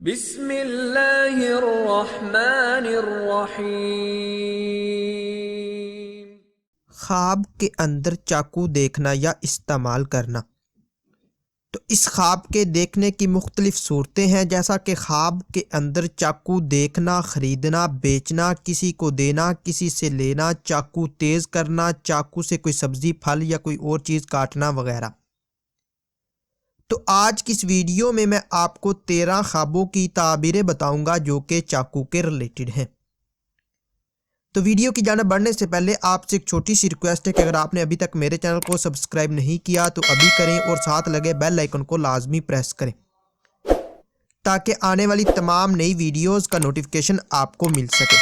بسم اللہ الرحمن الرحیم۔ خواب کے اندر چاقو دیکھنا یا استعمال کرنا۔ تو اس خواب کے دیکھنے کی مختلف صورتیں ہیں، جیسا کہ خواب کے اندر چاقو دیکھنا، خریدنا، بیچنا، کسی کو دینا، کسی سے لینا، چاقو تیز کرنا، چاقو سے کوئی سبزی، پھل یا کوئی اور چیز کاٹنا وغیرہ۔ تو آج کی اس ویڈیو میں آپ کو 13 خوابوں کی تعبیریں بتاؤں گا جو کہ چاقو کے ریلیٹڈ ہیں۔ تو ویڈیو کی جانب بڑھنے سے پہلے آپ سے ایک چھوٹی سی ریکویسٹ ہے کہ اگر آپ نے ابھی تک میرے چینل کو سبسکرائب نہیں کیا تو ابھی کریں اور ساتھ لگے بیل آئیکن کو لازمی پریس کریں تاکہ آنے والی تمام نئی ویڈیوز کا نوٹیفیکیشن آپ کو مل سکے۔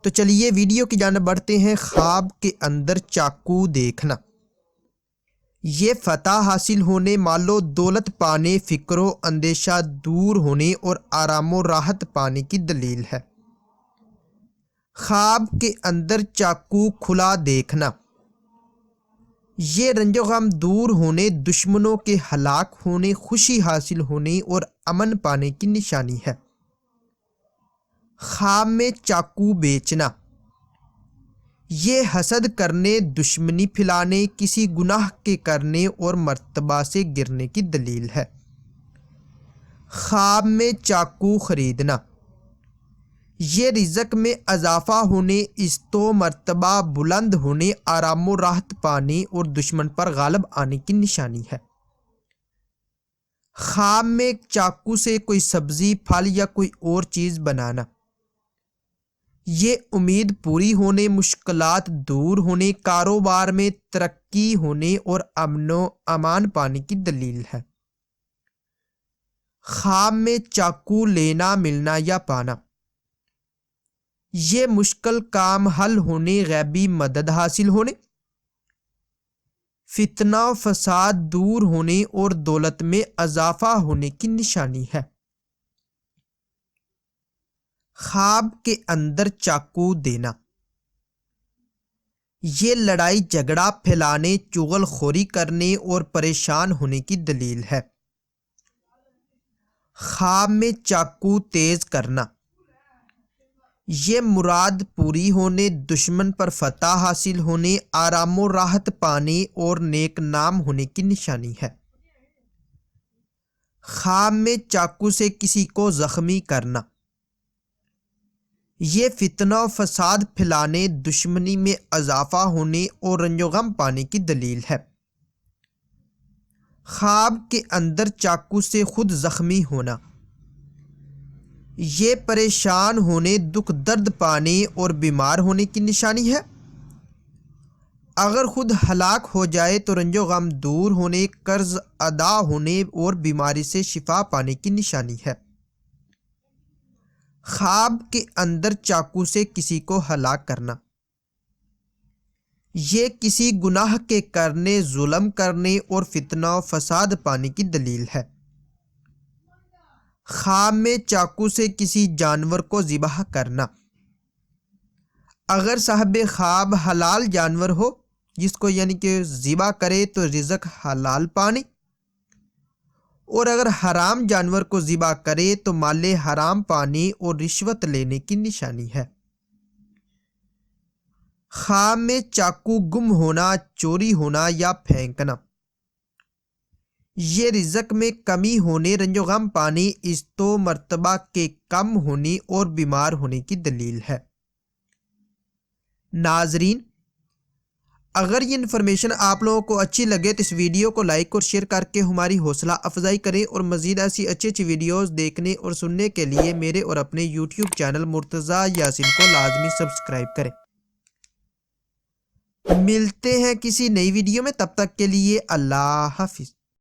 تو چلیے ویڈیو کی جانب بڑھتے ہیں۔ خواب کے اندر چاقو دیکھنا، یہ فتح حاصل ہونے، مال و دولت پانے، فکر و اندیشہ دور ہونے اور آرام و راحت پانے کی دلیل ہے۔ خواب کے اندر چاقو کھلا دیکھنا، یہ رنج و غم دور ہونے، دشمنوں کے ہلاک ہونے، خوشی حاصل ہونے اور امن پانے کی نشانی ہے۔ خواب میں چاقو بیچنا، یہ حسد کرنے، دشمنی پھیلانے، کسی گناہ کے کرنے اور مرتبہ سے گرنے کی دلیل ہے۔ خواب میں چاقو خریدنا، یہ رزق میں اضافہ ہونے، عزت و مرتبہ بلند ہونے، آرام و راحت پانے اور دشمن پر غالب آنے کی نشانی ہے۔ خواب میں چاقو سے کوئی سبزی، پھل یا کوئی اور چیز بنانا، یہ امید پوری ہونے، مشکلات دور ہونے، کاروبار میں ترقی ہونے اور امن و امان پانے کی دلیل ہے۔ خواب میں چاقو لینا، ملنا یا پانا، یہ مشکل کام حل ہونے، غیبی مدد حاصل ہونے، فتنہ و فساد دور ہونے اور دولت میں اضافہ ہونے کی نشانی ہے۔ خواب کے اندر چاقو دینا، یہ لڑائی جھگڑا پھیلانے، چغل خوری کرنے اور پریشان ہونے کی دلیل ہے۔ خواب میں چاقو تیز کرنا، یہ مراد پوری ہونے، دشمن پر فتح حاصل ہونے، آرام و راحت پانے اور نیک نام ہونے کی نشانی ہے۔ خواب میں چاقو سے کسی کو زخمی کرنا، یہ فتنہ و فساد پھیلانے، دشمنی میں اضافہ ہونے اور رنج و غم پانے کی دلیل ہے۔ خواب کے اندر چاقو سے خود زخمی ہونا، یہ پریشان ہونے، دکھ درد پانے اور بیمار ہونے کی نشانی ہے۔ اگر خود ہلاک ہو جائے تو رنج و غم دور ہونے، قرض ادا ہونے اور بیماری سے شفا پانے کی نشانی ہے۔ خواب کے اندر چاقو سے کسی کو ہلاک کرنا، یہ کسی گناہ کے کرنے، ظلم کرنے اور فتنہ و فساد پانے کی دلیل ہے۔ خواب میں چاقو سے کسی جانور کو ذبح کرنا، اگر صاحب خواب حلال جانور ہو جس کو یعنی کہ ذبح کرے تو رزق حلال پانے، اور اگر حرام جانور کو ذبح کرے تو مال حرام پانے اور رشوت لینے کی نشانی ہے۔ خواب میں چاقو گم ہونا، چوری ہونا یا پھینکنا، یہ رزق میں کمی ہونے، رنج و غم پانے، عزت و مرتبہ کے کم ہونے اور بیمار ہونے کی دلیل ہے۔ ناظرین، اگر یہ انفارمیشن آپ لوگوں کو اچھی لگے تو اس ویڈیو کو لائک اور شیئر کر کے ہماری حوصلہ افزائی کریں، اور مزید ایسی اچھی ویڈیوز دیکھنے اور سننے کے لیے میرے اور اپنے یوٹیوب چینل مرتضیٰ یاسین کو لازمی سبسکرائب کریں۔ ملتے ہیں کسی نئی ویڈیو میں، تب تک کے لیے اللہ حافظ۔